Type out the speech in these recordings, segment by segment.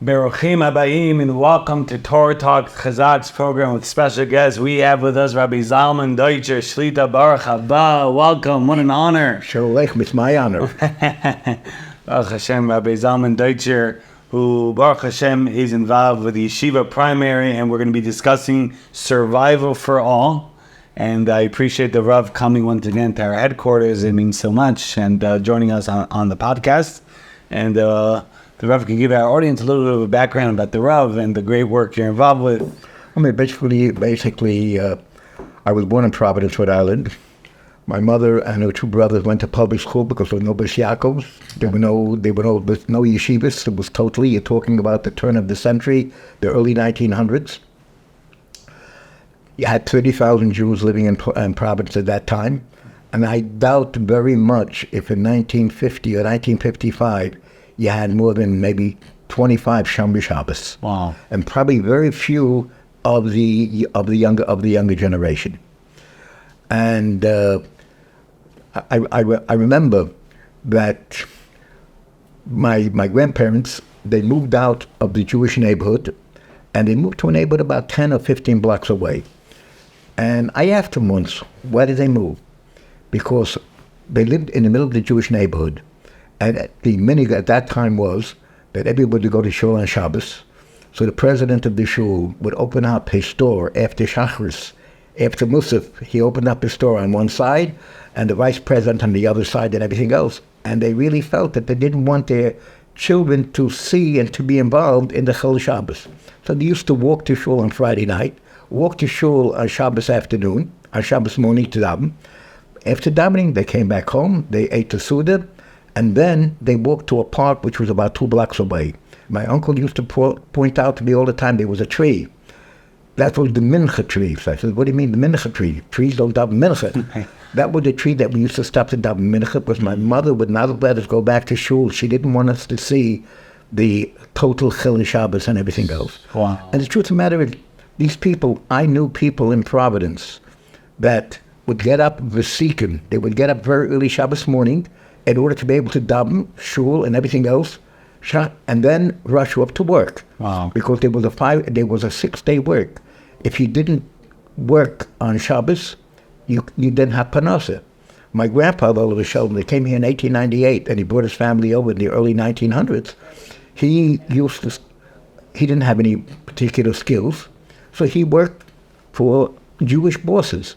Beruchim Abayim, and welcome to Torah Talk Chazaq's program with special guests. We have with us Rabbi Zalman Deutscher, Shlita Baruch Haba. Welcome, what an honor. Shalom, it's my honor. Baruch Hashem, Rabbi Zalman Deutscher, who, Baruch Hashem, he's involved with the Yeshiva primary, and we're going to be discussing survival for all. And I appreciate the Rav coming once again to our headquarters. It means so much, and joining us on the podcast. And the Rav can give our audience a little bit of a background about the Rav and the great work you're involved with. I mean, basically, I was born in Providence, Rhode Island. My mother and her two brothers went to public school because there were no Bais Yaakovs. There were no yeshivas. It was totally, you're talking about the turn of the century, the early 1900s. You had 30,000 Jews living in Providence at that time. And I doubt very much if in 1950 or 1955, you had more than maybe 25 Shomer Shabbos. Wow! And probably very few of the younger generation. And I remember that my grandparents, they moved out of the Jewish neighborhood, and they moved to a neighborhood about 10 or 15 blocks away. And I asked them once, why did they move? Because they lived in the middle of the Jewish neighborhood. And the minhag at that time was that everybody would go to shul on Shabbos. So the president of the shul would open up his store after Shacharis, after Musaf. He opened up his store on one side, and the vice president on the other side, and everything else. And they really felt that they didn't want their children to see and to be involved in the Chil Shabbos. So they used to walk to shul on Friday night, walk to shul on Shabbos afternoon, on Shabbos morning to daven. After davening, they came back home, they ate the Suda, and then they walked to a park which was about 2 blocks away. My uncle used to point out to me all the time there was a tree. That was the mincha tree. So I said, what do you mean the mincha tree? Trees don't daven mincha. That was the tree that we used to stop to daven mincha because my mother would not let us go back to shul. She didn't want us to see the total Chil Shabbos and everything else. Wow. And the truth of the matter is, these people, I knew people in Providence that would get up v'sikim. They would get up very early Shabbos morning in order to be able to daven, shul, and everything else, and then rush up to work. Wow. Because there was a 6-day work. If you didn't work on Shabbos, you didn't have panasa. My grandfather, all of a sudden, they came here in 1898, and he brought his family over in the early 1900s. He didn't have any particular skills, so he worked for Jewish bosses,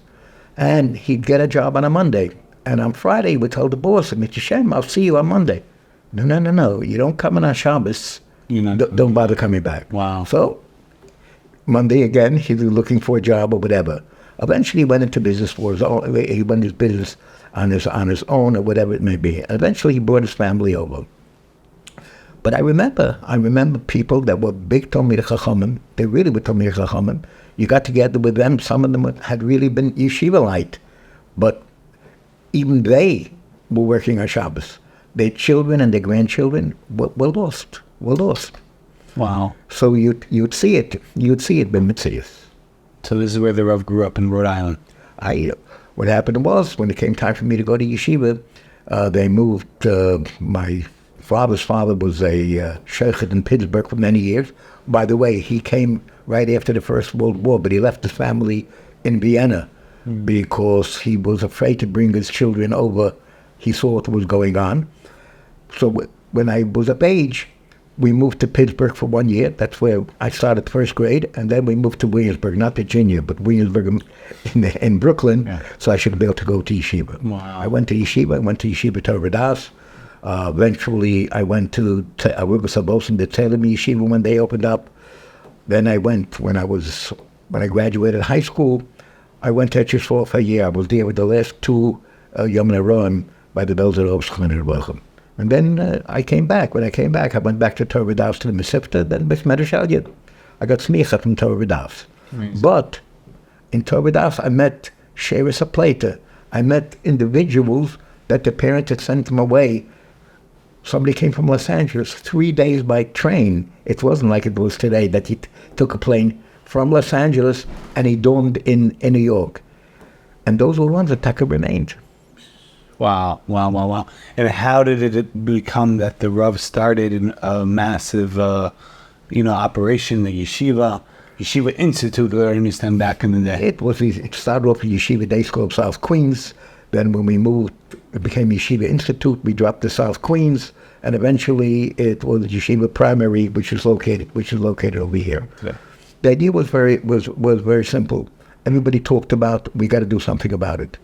and he'd get a job on a Monday. And on Friday, he would tell the boss, Mr. Shem, I'll see you on Monday. No. You don't come in on Shabbos. Don't bother coming back. Wow. So Monday again, he was looking for a job or whatever. Eventually, he went into business for his own. He went into business on his own or whatever it may be. Eventually, he brought his family over. But I remember people that were big Talmidei Chachamim. They really were Talmidei Chachamim. You got together with them. Some of them had really been Yeshivalite, but even they were working on Shabbos. Their children and their grandchildren were lost. Wow. So you'd see it b'mitzias. So this is where the Rav grew up in Rhode Island. What happened was, when it came time for me to go to yeshiva, they moved. My father's father was a sheikh in Pittsburgh for many years. By the way, he came right after the First World War, but he left his family in Vienna because he was afraid to bring his children over. He saw what was going on. So when I was of age, we moved to Pittsburgh for 1 year. That's where I started first grade. And then we moved to Williamsburg, not Virginia, but Williamsburg in Brooklyn, so I should be able to go to yeshiva. Wow. I went to yeshiva Torah Das. Eventually, I went to Rabbi Zalman the Telem Yeshiva when they opened up. Then I went, when I graduated high school, I went to Yeshiva for a year. I was there with the last 2 Yom Neroim by the Belzer Obschon. And then I came back. When I came back, I went back to Torah Das to the Mesivta, then Beth Medrash Yid. I got smicha from Torah Das. But in Torah Das, I met Sheris Apleta. I met individuals that the parents had sent them away. Somebody came from Los Angeles 3 days by train. It wasn't like it was today that he took a plane from Los Angeles and he dormed in New York. And those were ones that Taka remained. Wow. And how did it become that the Rav started in a massive operation, the Yeshiva Institute, I understand, back in the day. It started off at Yeshiva Day School of South Queens. Then when we moved, it became Yeshiva Institute. We dropped to South Queens, and eventually it was Yeshiva Primary, which is located over here. Okay. The idea was very simple. Everybody talked about, we got to do something about it.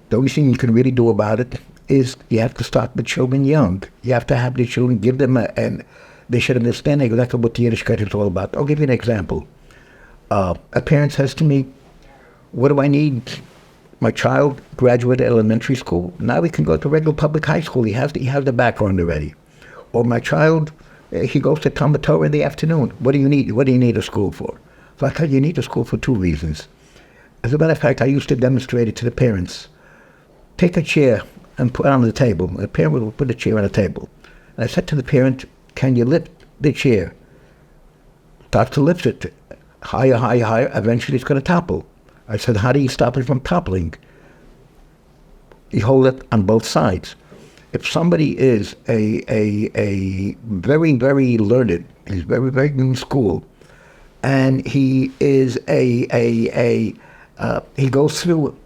The only thing you can really do about it is you have to start with children young. You have to have the children, give them and they should understand exactly what the Yiddishkeit is all about. I'll give you an example. A parent says to me, what do I need? My child graduated elementary school. Now he can go to regular public high school. He has the background already. Or my child, he goes to Talmud Torah in the afternoon. What do you need? What do you need a school for? So I tell you need a school for two reasons. As a matter of fact, I used to demonstrate it to the parents. Take a chair and put it on the table. The parent would put a chair on the table. And I said to the parent, can you lift the chair? Start to lift it. Higher, higher, higher. Eventually it's going to topple. I said, how do you stop it from toppling? You hold it on both sides. If somebody is a very, very learned, he's very, very good in school, and he is he goes through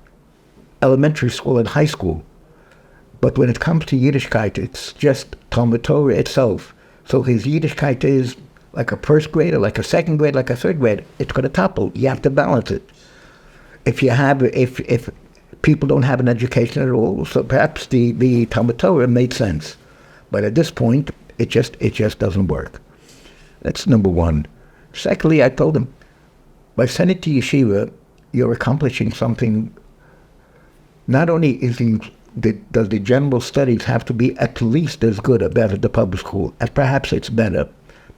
elementary school and high school, but when it comes to Yiddishkeit, it's just Talmud Torah itself. So his Yiddishkeit is like a first grader, like a second grade, like a third grade. It's going to topple. You have to balance it. If people don't have an education at all, so perhaps the Talmud Torah made sense, but at this point it just doesn't work. That's number one. Secondly, I told him, by sending to yeshiva, you're accomplishing something. Not only does the general studies have to be at least as good or better as the public school, and perhaps it's better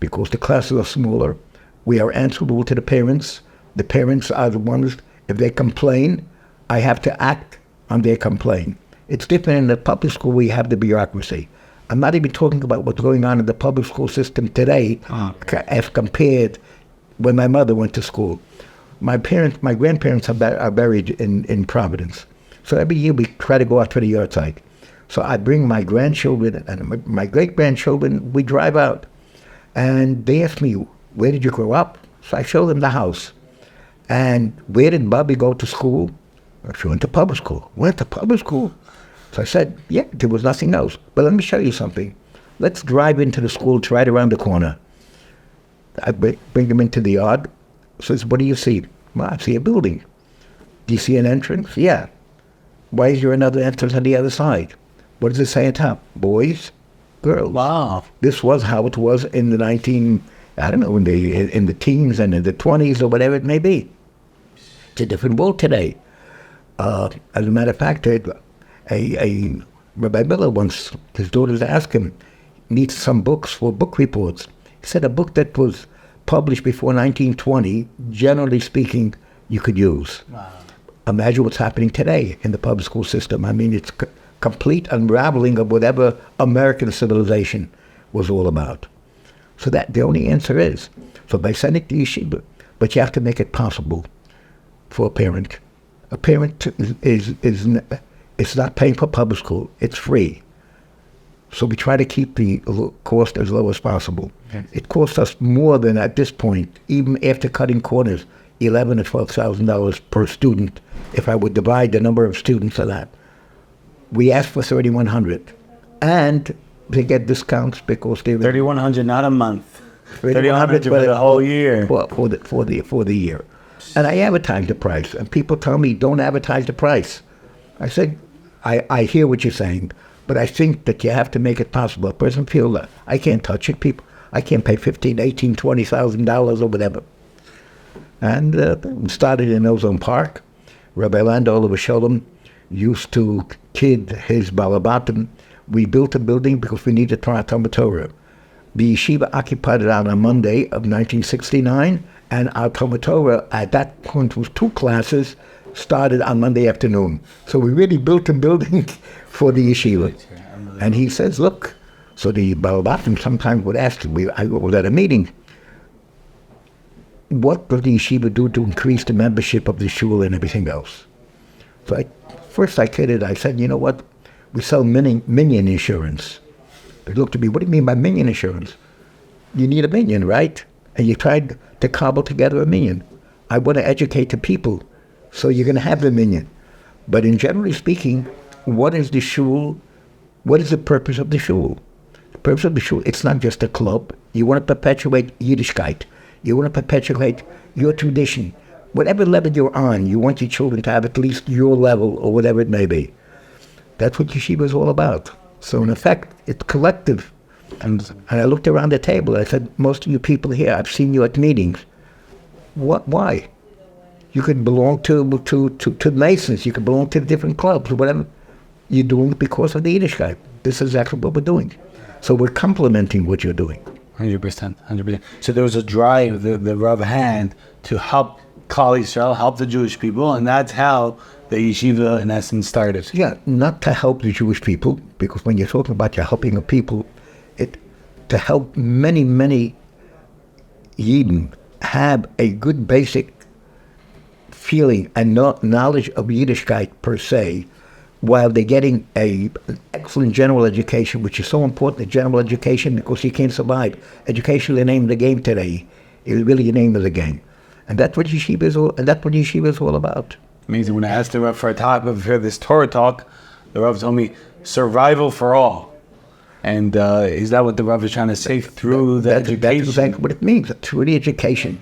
because the classes are smaller. We are answerable to the parents. The parents are the ones. If they complain, I have to act on their complaint. It's different in the public school. We have the bureaucracy. I'm not even talking about what's going on in the public school system today as compared when my mother went to school. My grandparents are buried in Providence. So every year we try to go out to the yard site. So I bring my grandchildren and my great-grandchildren, we drive out. And they ask me, where did you grow up? So I show them the house. And where did Bobby go to school? She went to public school. Went to public school? So I said, yeah, there was nothing else. But let me show you something. Let's drive into the school. It's right around the corner. I bring them into the yard. Says, what do you see? Well, I see a building. Do you see an entrance? Yeah. Why is there another entrance on the other side? What does it say on top? Boys, girls. Wow. This was how it was in the in the teens and in the 20s or whatever it may be. It's a different world today. As a matter of fact, a Rabbi Miller once, his daughters asked him, needs some books for book reports. He said a book that was published before 1920, generally speaking, you could use. Wow. Imagine what's happening today in the public school system. I mean, it's complete unraveling of whatever American civilization was all about. So that the only answer is, so by sending to yeshiva, but you have to make it possible for a parent. A parent is not paying for public school, it's free. So we try to keep the cost as low as possible. Okay. It costs us more than at this point, even after cutting corners, $11,000 to $12,000 per student. If I would divide the number of students of that, we ask for $3,100, and they get discounts because they $3,100, not a month. $3,100 for the whole year. For the year, and I advertise the price, and people tell me don't advertise the price. I said, I hear what you're saying, but I think that you have to make it possible. A person feels that I can't touch it. I can't pay $15,000, $18,000, $20,000 or whatever. And started in Ozone Park. Rabbi Landover Sholem used to kid his balabatim. We built a building because we needed Talmud Torah. The yeshiva occupied it on a Monday of 1969, and our Talmud Torah at that point was 2 classes, started on Monday afternoon. So we really built a building for the yeshiva. And he says, look, so the balabatim sometimes would ask, I was at a meeting, what does the yeshiva do to increase the membership of the shul and everything else? So first I kidded. I said, you know what? We sell minion insurance. They looked at me, what do you mean by minion insurance? you need a minyan, right? And you tried to cobble together a minyan. I want to educate the people, so you're going to have the minyan. But in generally speaking, what is the shul? What is the purpose of the shul? The purpose of the shul, it's not just a club. You want to perpetuate Yiddishkeit. You want to perpetuate your tradition. Whatever level you're on, you want your children to have at least your level or whatever it may be. That's what yeshiva is all about. So in effect, it's collective. And I looked around the table. I said, most of you people here, I've seen you at meetings. What? Why? You could belong to Masons. You could belong to different clubs or whatever. You're doing it because of the Yiddishkeit. This is exactly what we're doing. So we're complementing what you're doing. 100%, 100%. So there was a drive the Rav had to help Klal Yisrael, help the Jewish people, and that's how the yeshiva, in essence, started. Yeah, not to help the Jewish people, because when you're talking about you're helping a people, to help many, many Yidden have a good basic feeling and knowledge of Yiddishkeit per se, while they're getting an excellent general education, which is so important, the general education, because you can't survive. Education is the name of the game today. It's really the name of the game. And that's what yeshiva is all about. Amazing. When I asked the Rav for a topic of this Torah talk, the Rav told me, survival for all. And is that what the Rav is trying to say through the education? That's exactly what it means, through the education.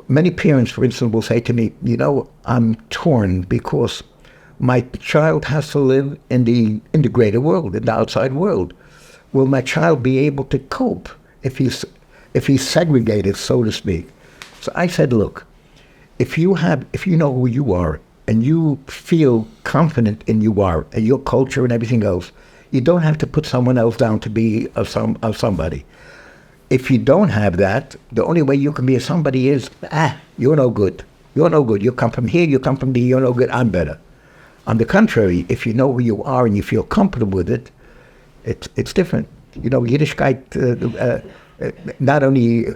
Many parents, for instance, will say to me, I'm torn because my child has to live in the greater world, in the outside world. Will my child be able to cope if he's segregated, so to speak? So I said, look, if you know who you are and you feel confident in you are and your culture and everything else, you don't have to put someone else down to be of somebody. If you don't have that, the only way you can be a somebody is, you're no good. You're no good. You come from here, you come from there, you're no good, I'm better. On the contrary, if you know who you are and you feel comfortable with it, it's different. Yiddishkeit not only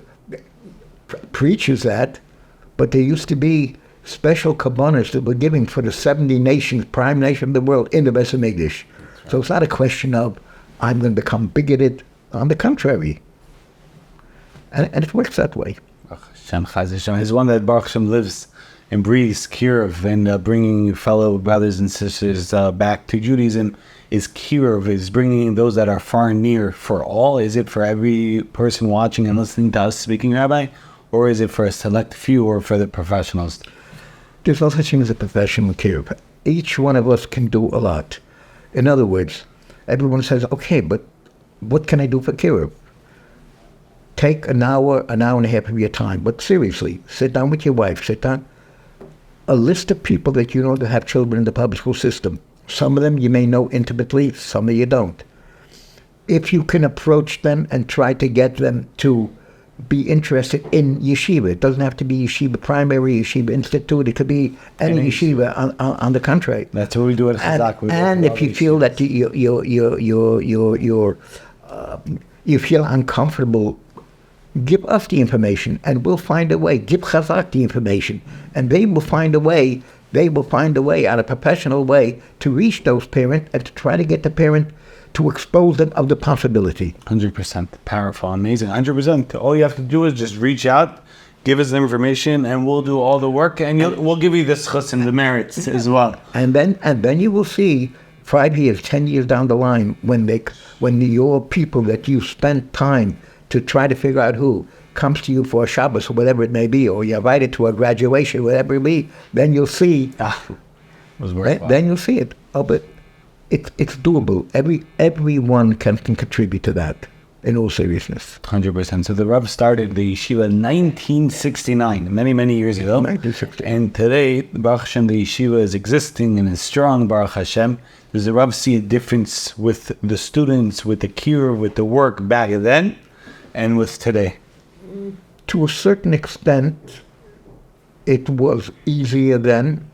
preaches that, but there used to be special kabbanas that were given for the 70 nations, prime nation of the world, in the Beis HaMikdash. Right. So it's not a question of, I'm going to become bigoted. On the contrary. And it works that way. It's one that Baruch Hashem lives and breathes Kiruv, and bringing fellow brothers and sisters back to Judaism is Kiruv, is bringing those that are far and near for all. Is it for every person watching and listening to us speaking, Rabbi? Or is it for a select few or for the professionals? There's no such thing as a professional Kiruv. Each one of us can do a lot. In other words, everyone says, okay, but what can I do for Kiruv? Take an hour and a half of your time. But seriously, sit down with your wife, sit down. A list of people that you know that have children in the public school system. Some of them you may know intimately, some of you don't. If you can approach them and try to get them to be interested in yeshiva, it doesn't have to be yeshiva primary, yeshiva institute, it could be any yeshiva on the country. That's what we do at Chazaq. And if you feel that you feel uncomfortable, give us the information and we'll find a way. Give Chazaq the information and they will find a way out, a professional way, to reach those parents and to try to get the parent to expose them of the possibility. 100%. Powerful. Amazing. 100%. All you have to do is just reach out, give us the information, and we'll do all the work, and we'll give you the schus and the merits as well. And then you will see 5 years, 10 years down the line, when your people that you spent time to try to figure out who comes to you for a Shabbos or whatever it may be, or you're invited to a graduation, whatever it may be, then you'll see. Then you'll see it. Oh, but it's doable. Everyone can contribute to that. In all seriousness. 100%. So the Rav started the yeshiva in 1969, many years ago. 1969. And today, Baruch Hashem, the yeshiva is existing and is strong, Baruch Hashem. Does the Rav see a difference with the students, with the kiruv, with the work back then and with today? To a certain extent, it was easier then.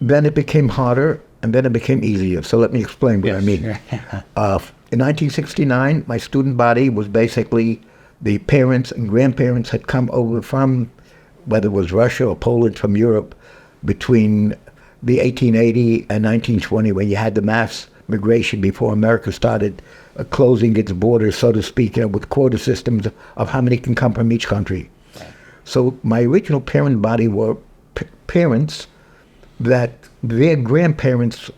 Then it became harder, and then it became easier. So let me explain what I mean. In 1969, my student body was basically the parents and grandparents had come over from, whether it was Russia or Poland, from Europe, between the 1880 and 1920, when you had the mass migration before America started closing its borders, so to speak, with quota systems of how many can come from each country. So my original parent body were parents that their grandparents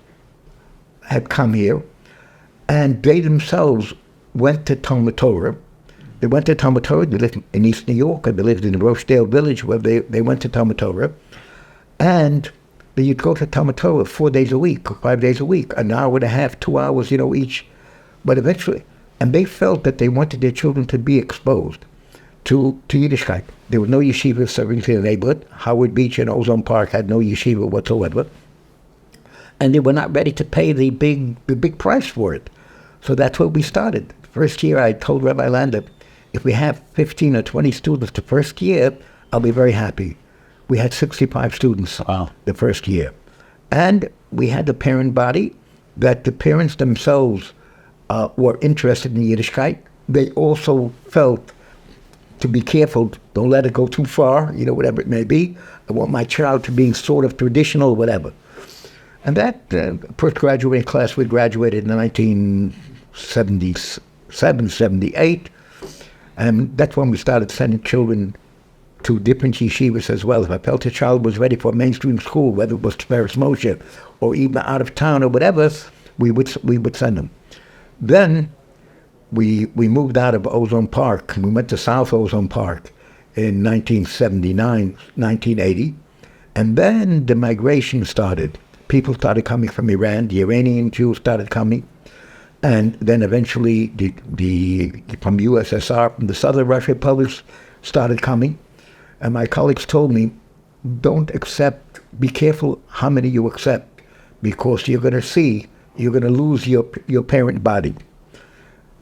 had come here, and they themselves went to Talmud Torah. They went to Talmud Torah. They lived in East New York, and they lived in Rochdale Village, where they went to Talmud Torah. And you'd go to Talmud Torah 4 days a week, or 5 days a week, an hour and a half, 2 hours, each. But eventually, and they felt that they wanted their children to be exposed to Yiddishkeit. There was no yeshiva serving to the neighborhood. Howard Beach and Ozone Park had no yeshiva whatsoever. And they were not ready to pay the big price for it. So that's where we started. First year, I told Rabbi Lander, if we have 15 or 20 students the first year, I'll be very happy. We had 65 students the first year. And we had the parent body that the parents themselves were interested in Yiddishkeit. They also felt to be careful, don't let it go too far, whatever it may be. I want my child to be sort of traditional, whatever. And that first graduating class, we graduated in 1977, 78. And that's when we started sending children to different yeshivas as well. If I felt a child was ready for mainstream school, whether it was Tiferes Moshe or even out of town or whatever, we would send them. Then we moved out of Ozone Park, and we went to South Ozone Park in 1979, 1980. And then the migration started. People started coming from Iran. The Iranian Jews started coming. And then eventually from USSR, from the Southern Russian republics, started coming. And my colleagues told me, be careful how many you accept, because you're going to lose your parent body.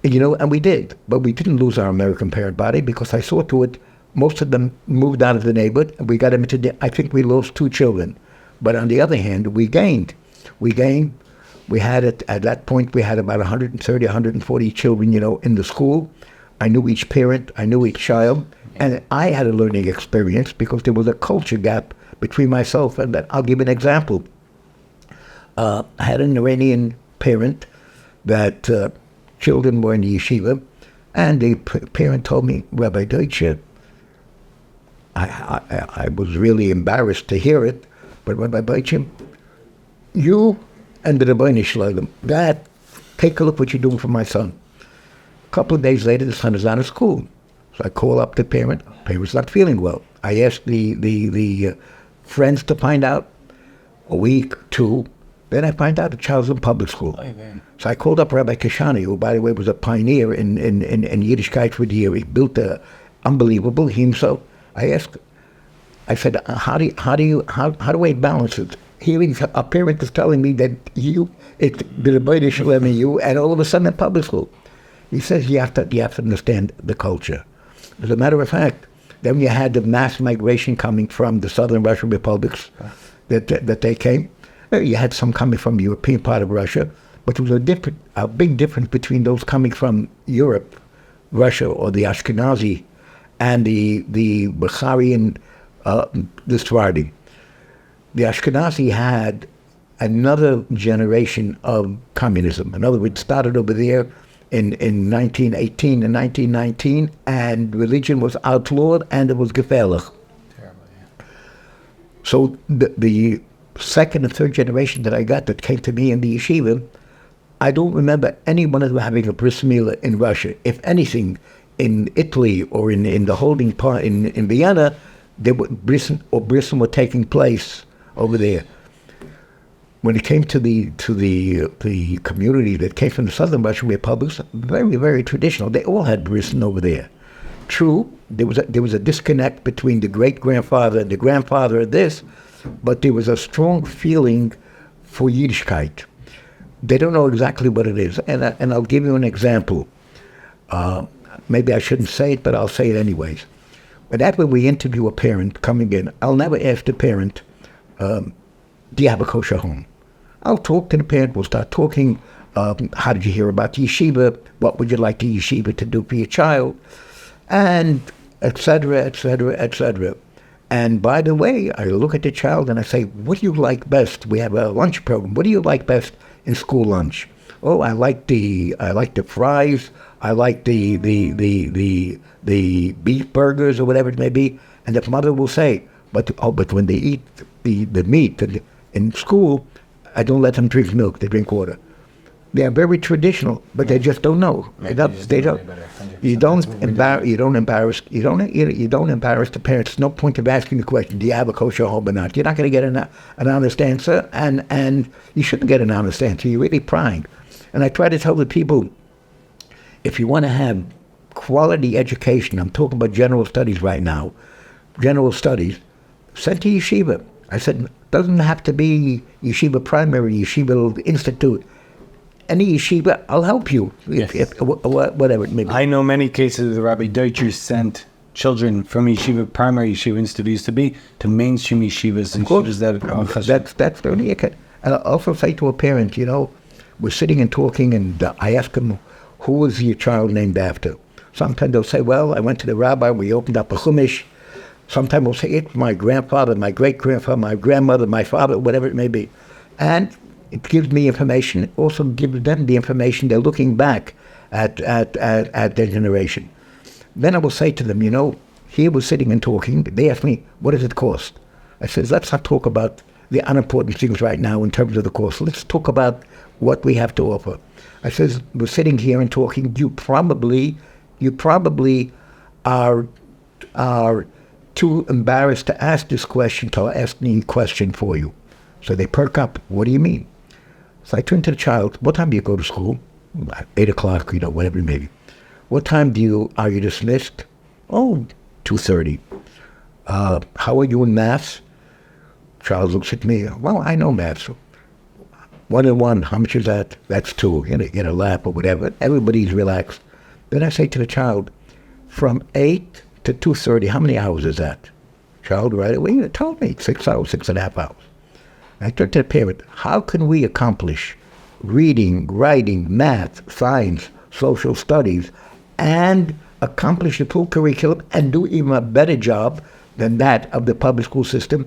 And we did, but we didn't lose our American parent body, because I saw to it, most of them moved out of the neighborhood, and we got them I think we lost 2 children. But on the other hand, we gained. We had at that point, we had about 130, 140 children, in the school. I knew each parent, I knew each child, and I had a learning experience because there was a culture gap between myself and that. I'll give an example. I had an Iranian parent that children were in the yeshiva, and the parent told me, Rabbi Deutscher, I was really embarrassed to hear it, but Rabbi Deutscher, you and the Rebbeinu Shalom, Dad, take a look what you're doing for my son. A couple of days later, the son is out of school. So I call up the parent. Parent's not feeling well. I asked the friends to find out. A week, 2. Then I find out the child's in public school. So I called up Rabbi Kashani, who, by the way, was a pioneer in Yiddishkeit for the year. He built unbelievable. He himself. I said, how do I balance it? Hearing a parent is telling me that the Rebbeinu Shalom and you, and all of a sudden in public school. He says you have to understand the culture. As a matter of fact, then you had the mass migration coming from the southern Russian republics that they came. You had some coming from the European part of Russia, but there was a big difference between those coming from Europe, Russia, or the Ashkenazi, and the Bukharian, the Sephardi. The Ashkenazi had another generation of communism. In other words, it started over there in 1918 and 1919, and religion was outlawed, and it was gefährlich. Terrible, yeah. So the second and third generation that I got that came to me in the yeshiva, I don't remember any one of them having a bris milah in Russia. If anything, in Italy or in the holding part in Vienna, bris were taking place over there. When it came to the community that came from the southern Russian republics, very, very traditional. They all had brisin over there. True, there was a disconnect between the great-grandfather and the grandfather of this, but there was a strong feeling for Yiddishkeit. They don't know exactly what it is, and I'll give you an example. Maybe I shouldn't say it, but I'll say it anyways. But that when we interview a parent coming in, I'll never ask the parent, do you have a kosher home? I'll talk to the parent. We'll start talking. How did you hear about the yeshiva? What would you like the yeshiva to do for your child? And et cetera, et cetera, et cetera. And by the way, I look at the child and I say, what do you like best? We have a lunch program. What do you like best in school lunch? Oh, I like the fries. I like the beef burgers or whatever it may be. And the mother will say, but when they eat the meat in school, I don't let them drink milk. They drink water. They are very traditional, but they just don't know. They don't. You don't embarrass the parents. There's no point of asking the question, do you have a kosher home or not? You're not going to get an honest answer, and you shouldn't get an honest answer. You're really prying. And I try to tell the people, if you want to have quality education, I'm talking about general studies right now, general studies, send to yeshiva. I said, it doesn't have to be yeshiva primary, yeshiva institute. Any yeshiva, I'll help you, yes. Whatever it may be. I know many cases the Rabbi Deutscher sent children from yeshiva, primary yeshiva institute used to be, to mainstream yeshivas and yeshivas that are That's the only. And I also say to a parent, we're sitting and talking, and I ask them, who was your child named after? Sometimes they'll say, well, I went to the rabbi, we opened up a chumash. Sometimes we'll say, it's my grandfather, my great-grandfather, my grandmother, my father, whatever it may be. And it gives me information. It also gives them the information. They're looking back at their generation. Then I will say to them, here we're sitting and talking. They ask me, what does it cost? I said, let's not talk about the unimportant things right now in terms of the cost. Let's talk about what we have to offer. I said, we're sitting here and talking. You probably are too embarrassed to ask this question, so I'll ask the question for you. So they perk up. What do you mean? So I turn to the child. What time do you go to school? 8 o'clock, whatever it may be. What time are you dismissed? Oh, 2:30. How are you in math? Child looks at me. Well, I know math. So 1 and 1, how much is that? That's 2. Get a lap or whatever. Everybody's relaxed. Then I say to the child, from 8 to 2:30, how many hours is that? Child right away told me 6 hours, 6.5 hours. I turned to the parent, how can we accomplish reading, writing, math, science, social studies, and accomplish the full curriculum and do even a better job than that of the public school system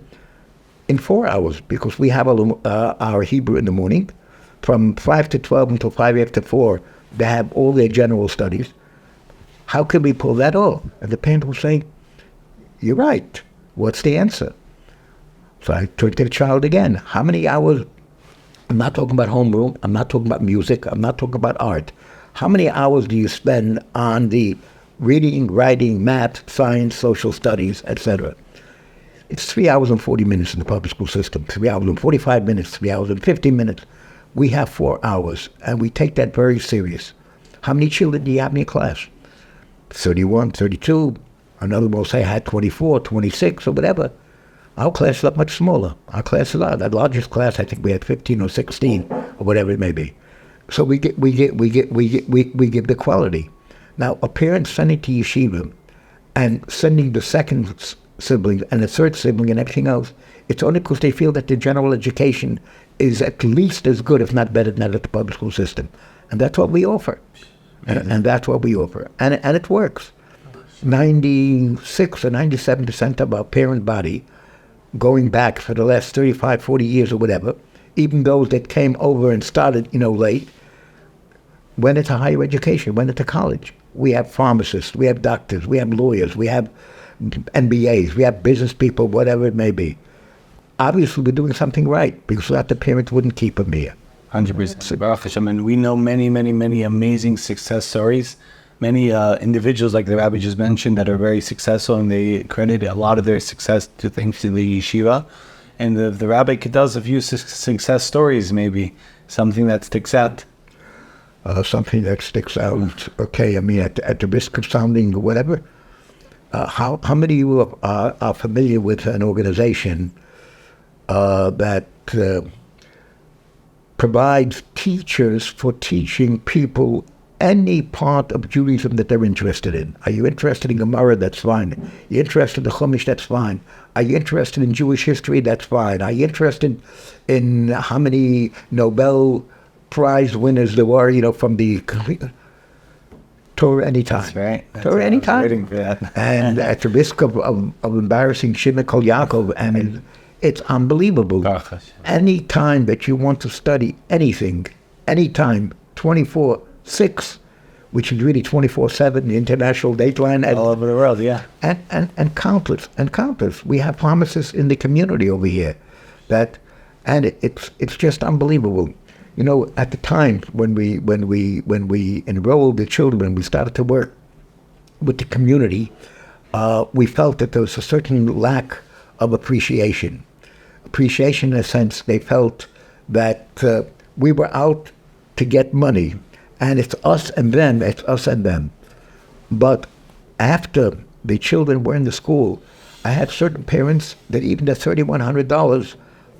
in 4 hours? Because we have our Hebrew in the morning, from 5 to 12 until 5 after 4, they have all their general studies. How can we pull that off? And the parent will say, you're right. What's the answer? So I turned to the child again. How many hours? I'm not talking about homeroom. I'm not talking about music. I'm not talking about art. How many hours do you spend on the reading, writing, math, science, social studies, etc.? It's 3 hours and 40 minutes in the public school system. 3 hours and 45 minutes, 3 hours and 50 minutes. We have 4 hours, and we take that very serious. How many children do you have in your class? 31, 32. Another will say I had 24, 26, or whatever. Our class is not much smaller. Our class is the largest class. I think we had 15 or 16, or whatever it may be. So we give the quality. Now, a parent sending to yeshiva and sending the second sibling and the third sibling and everything else, it's only because they feel that the general education is at least as good, if not better, than that of the public school system. And that's what we offer. And that's what we offer. And it works. 96 or 97% of our parent body, going back for the last 35, 40 years or whatever, even those that came over and started, late, went into higher education, went into college. We have pharmacists, we have doctors, we have lawyers, we have MBAs, we have business people, whatever it may be. Obviously, we're doing something right, because without the parents wouldn't keep them here. 100%. Baruch Hashem. And we know many, many, many amazing success stories. Many individuals, like the Rabbi just mentioned, that are very successful, and they credit a lot of their success to thanks to the yeshiva. And the Rabbi could tell us a few success stories, maybe something that sticks out. Something that sticks out. Okay, I mean, at the risk of sounding whatever, how many of you are familiar with an organization that provides teachers for teaching people any part of Judaism that they're interested in? Are you interested in Gemara? That's fine. You're interested in Chumash? That's fine. Are you interested in Jewish history? That's fine. Are you interested in how many Nobel Prize winners there were, from the Torah anytime? That's right. Torah anytime. I was waiting for that. And at the risk of embarrassing Shimon Kol Yaakov, I mean, it's unbelievable. Any time that you want to study anything, anytime, 24/6, which is really 24/7, the international dateline. All over the world, yeah. And countless. We have pharmacists in the community over here it's just unbelievable. You know, at the time when we enrolled the children, we started to work with the community, we felt that there was a certain lack of appreciation. Appreciation in a sense, they felt that we were out to get money, and it's us and them. But after the children were in the school, I had certain parents that even the $3,100,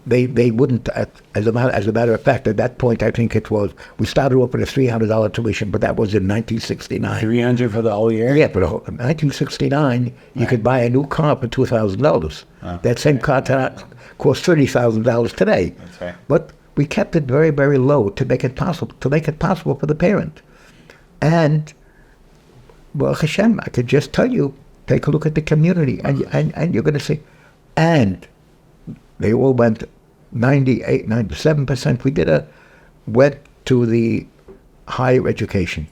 they wouldn't, as a matter of fact, at that point, I think it was, we started off with a $300 tuition, but that was in 1969. 300 for the whole year? Yeah, but in 1969, you could buy a new car for $2,000. That same car costs $30,000 today. That's right. But we kept it very, very low to make it possible for the parent. And, well, Hashem, I could just tell you, take a look at the community, and you're going to see, and they all went 98, 97%. Went to the higher education.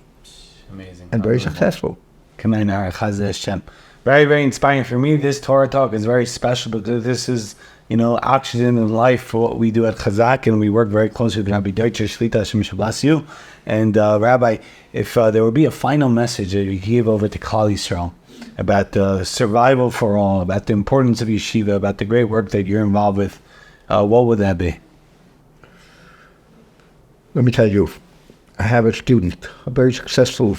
Amazing. And very successful. Very, very inspiring for me. This Torah talk is very special because this is, oxygen in life for what we do at Chazaq, and we work very closely with Rabbi Deutscher, Shlita, Hashem bless you. And Rabbi, if there would be a final message that you give over to Klal Yisrael about survival for all, about the importance of yeshiva, about the great work that you're involved with, what would that be? Let me tell you, I have a student, a very successful,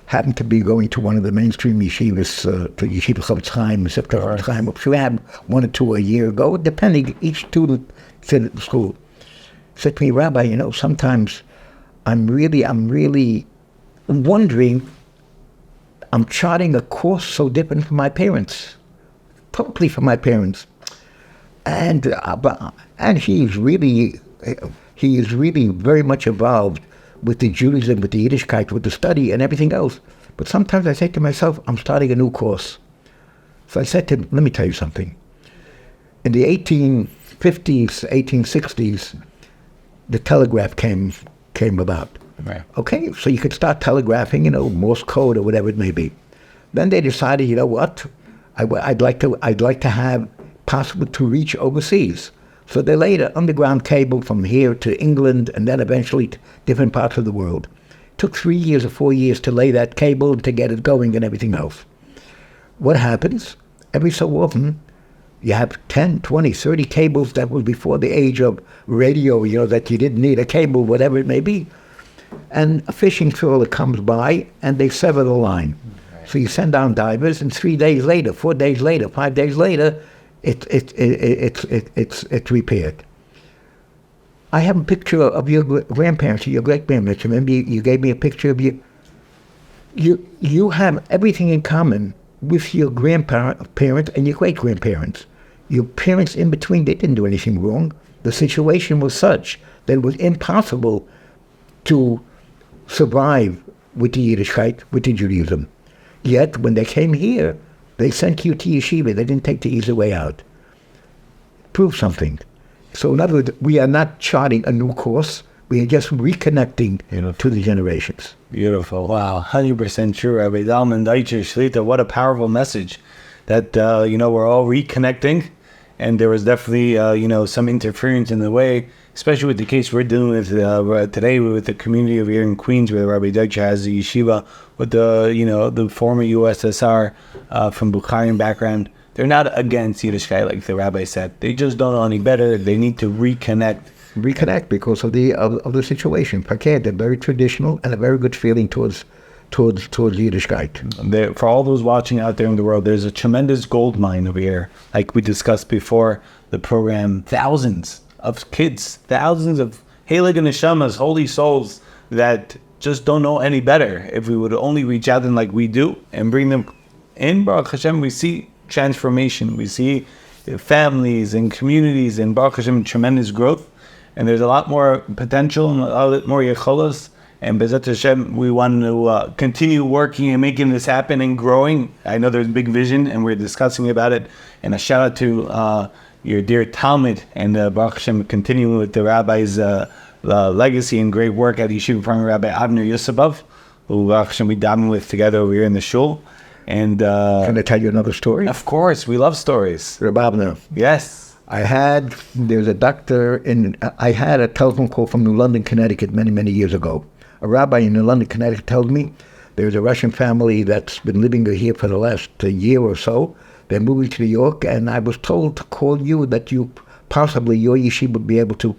happened to be going to one of the mainstream yeshivas, to Yeshiva Chazaq, Chazaq. So we had one or two a year ago, depending, each student said at the school. Said to me, Rabbi, sometimes I'm really wondering, I'm charting a course so different from my parents, totally from my parents. And he is really very much involved with the Judaism, with the Yiddishkeit, with the study and everything else. But sometimes I say to myself, I'm starting a new course. So I said to him, let me tell you something. In the 1850s, 1860s, the telegraph came about. Right. Okay, so you could start telegraphing, Morse code or whatever it may be. Then they decided, you know what, I'd like to have possible to reach overseas. So they laid an underground cable from here to England and then eventually to different parts of the world. It took 3 years or 4 years to lay that cable and to get it going and everything else. What happens? Every so often, you have 10, 20, 30 cables. That was before the age of radio, that you didn't need a cable, whatever it may be. And a fishing trawler comes by and they sever the line. Right. So you send down divers, and 3 days later, 4 days later, 5 days later, it's repaired. I have a picture of your grandparents or your great-grandparents. Remember, you gave me a picture of you. You have everything in common with your grandparents and your great-grandparents. Your parents in between, they didn't do anything wrong. The situation was such that it was impossible to survive with the Yiddishkeit, with the Judaism. Yet, when they came here, they sent you to yeshiva. They didn't take the easy way out. Prove something. So in other words, we are not charting a new course. We are just reconnecting to the generations. Beautiful. Wow. 100% true, Rabbi Zalman Deutscher, Shlita. What a powerful message that, we're all reconnecting. And there was definitely, some interference in the way, especially with the case we're dealing with today with the community over here in Queens, where Rabbi Deutscher has a yeshiva with the former USSR from Bukharian background. They're not against Yiddishkeit, like the rabbi said. They just don't know any better. They need to reconnect. Because of the situation. Pakeh, they're very traditional and a very good feeling towards Yiddishkeit. For all those watching out there in the world, there's a tremendous gold mine over here. Like we discussed before the program, thousands of kids, thousands of Heilig Neshamas, holy souls that just don't know any better. If we would only reach out them like we do and bring them in, Baruch Hashem, we see transformation. We see families and communities and Baruch Hashem, tremendous growth. And there's a lot more potential and a lot more yecholos. And B'ezrat Hashem, we want to continue working and making this happen and growing. I know there's a big vision, and we're discussing about it. And a shout out to your dear Talmud and Baruch Hashem, continuing with the rabbis, legacy and great work at Yeshiva Primary Rabbi Avner Yusupov, who we daven with together over here in the shul. And can I tell you another story? Of course, we love stories. Rabbi Avner. Yes. I had a telephone call from New London, Connecticut many years ago. A rabbi in New London, Connecticut told me there's a Russian family that's been living here for the last year or so. They're moving to New York, and I was told to call you that your yeshiva would be able to.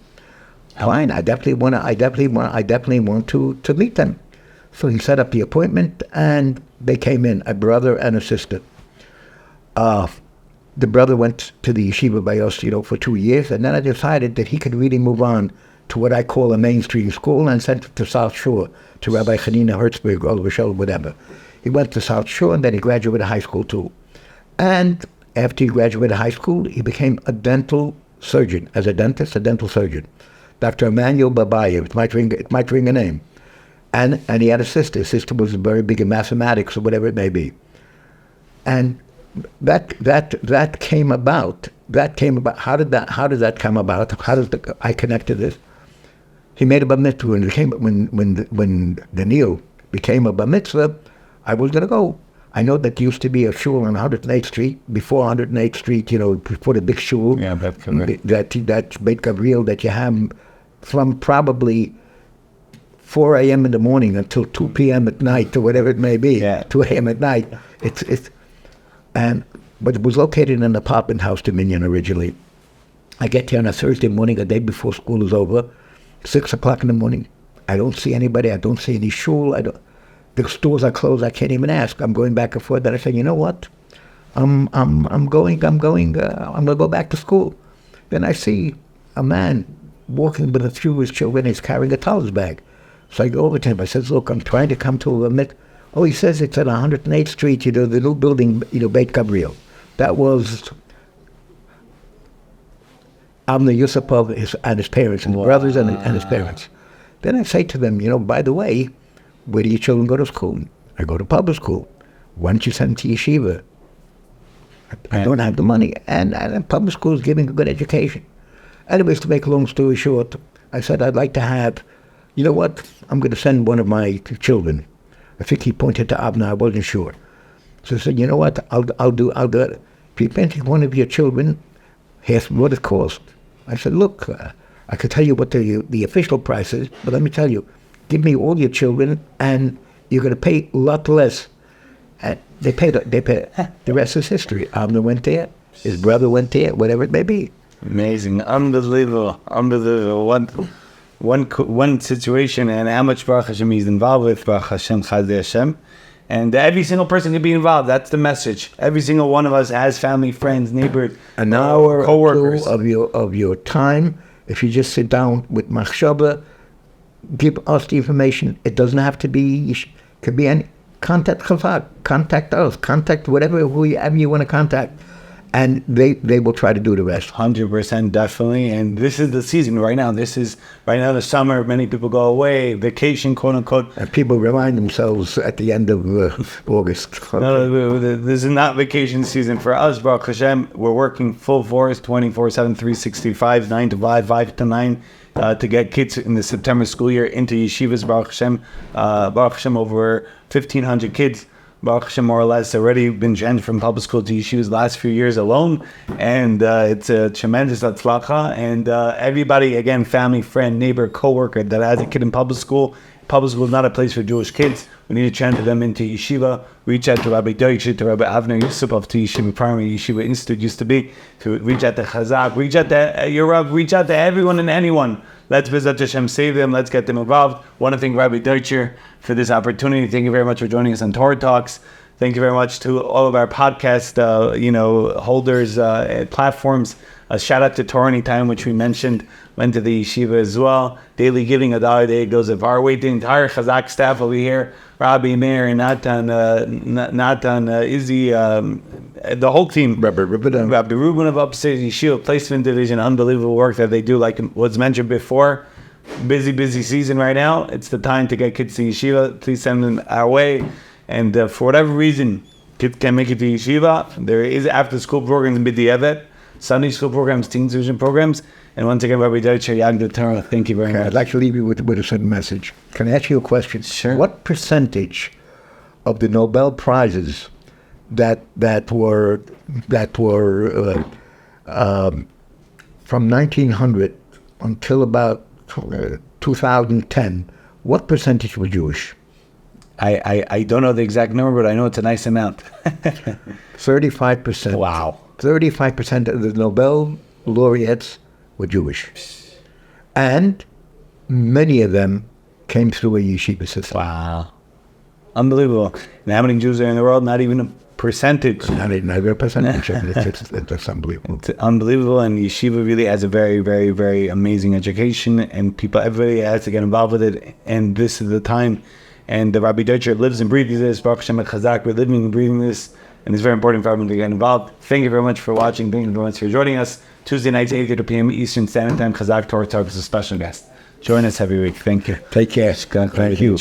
Fine, I definitely want to meet them. So he set up the appointment, and they came in, a brother and a sister. The brother went to the yeshiva by us, for 2 years, and then I decided that he could really move on to what I call a mainstream school, and sent him to South Shore, to Rabbi Hanina Hertzberg, or Rochelle, whatever. He went to South Shore, and then he graduated high school too. And after he graduated high school, he became a dental surgeon, as a dentist, a dental surgeon. Dr. Emmanuel Babayev, it might ring a name. And he had a sister. His sister was very big in mathematics or whatever it may be. And that came about. How did that come about? I connect to this? He made a bar mitzvah, and when Daniel became a bar mitzvah, I was going to go. I know that used to be a shul on 108th Street, before 108th Street, before the big shul. Yeah, that Beit Gabriel that you have from probably 4 a.m. in the morning until 2 p.m. at night, or whatever it may be. Yeah. 2 a.m. at night. But it was located in an apartment house dominion originally. I get here on a Thursday morning, a day before school is over, 6 o'clock in the morning. I don't see anybody. I don't see any shul. The stores are closed. I can't even ask. I'm going back and forth. Then I say, you know what? I'm going to go back to school. Then I see a man walking with a few of his children. He's carrying a towels bag. So I go over to him. I says, look, I'm trying to come to a mit. Oh, he says it's at 108th Street, the new building, Beit Gabriel. That was Avner Yusupov and his parents, and his brothers and his parents. Then I say to them, by the way, where do your children go to school? I go to public school. Why don't you send them to yeshiva? I don't have the money. And public school is giving a good education. Anyways, to make a long story short, I said I'd like to have, you know what? I'm going to send one of my children. I think he pointed to Abner. I wasn't sure. So I said, you know what? I'll do it. If you send one of your children, he asked what it cost. I said, look, I could tell you what the official price is, but let me tell you, give me all your children, and you're going to pay a lot less. And they paid. The rest is history. Abner went there. His brother went there. Whatever it may be. Amazing, unbelievable. One situation, and how much Baruch Hashem he's involved with, Baruch Hashem, Chazde Hashem. And every single person can be involved. That's the message. Every single one of us has family, friends, neighbors, an hour co-workers. Or two of your time. If you just sit down with machshava, give us the information. It doesn't have to be. Could be any. Contact Chazaq. Contact us. Contact whoever you want to contact, and they will try to do the rest. 100%, definitely. And this is the season right now. This is right now the summer. Many people go away, vacation, quote unquote. And people remind themselves at the end of August. Okay. No, this is not vacation season for us, Baruch Hashem. We're working full force, 24/7, 365, 9 to 5, 5 to 9, to get kids in the September school year into yeshivas, Baruch Hashem. Baruch Hashem, over 1,500 kids. Baruch Hashem, more or less, already been changed from public school to yeshivas last few years alone, and it's a tremendous atzlacha. And everybody, again, family, friend, neighbor, co-worker that has a kid in public school is not a place for Jewish kids. We need to transfer them into yeshiva. Reach out to Rabbi Deutscher, to Rabbi Avner Yusupov, to Yeshiva Primary, Yeshiva Institute used to be, to reach out to Chazaq, reach out to your Rav, reach out to everyone and anyone. Let's visit Hashem, save them, let's get them involved. Want to thank Rabbi Deutscher for this opportunity. Thank you very much for joining us on Torah Talks. Thank you very much to all of our podcast holders, platforms. A shout out to Torah Anytime, which we mentioned, went to the yeshiva as well. Daily giving, $1 a day goes a far way. The entire Chazaq staff over here, Rabbi Meir, Natan, Izzy, the whole team. Rabbi Reuben of Upstate Yeshiva Placement Division, unbelievable work that they do. Like was mentioned before, busy season right now. It's the time to get kids to yeshiva. Please send them our way. And for whatever reason, kids can't make it to yeshiva. There is after school programs in B'di'evet. Sunday school programs, teen vision programs. And once again, Rabbi Deutscher, Yagd Torah, thank you very much. I'd like to leave you with a certain message. Can I ask you a question? Sure. What percentage of the Nobel Prizes that were from 1900 until about 2010, what percentage were Jewish? I don't know the exact number, but I know it's a nice amount. 35%. Wow. 35% of the Nobel laureates were Jewish. And many of them came through a yeshiva system. Wow. Unbelievable. And how many Jews are in the world? Not even a percentage. Not a percentage. It's unbelievable. It's unbelievable, and yeshiva really has a very, very, very amazing education, and everybody has to get involved with it, and this is the time. And the Rabbi Deutscher lives and breathes this. Baruch Hashem at Chazaq, we're living and breathing this, and it's very important for everyone to get involved. Thank you very much for watching. Thank you very much for joining us. Tuesday nights, 8:30 p.m. Eastern Standard Time, Chazaq Torah Talk is a special guest. Join us every week. Thank you. Take care. Thank you.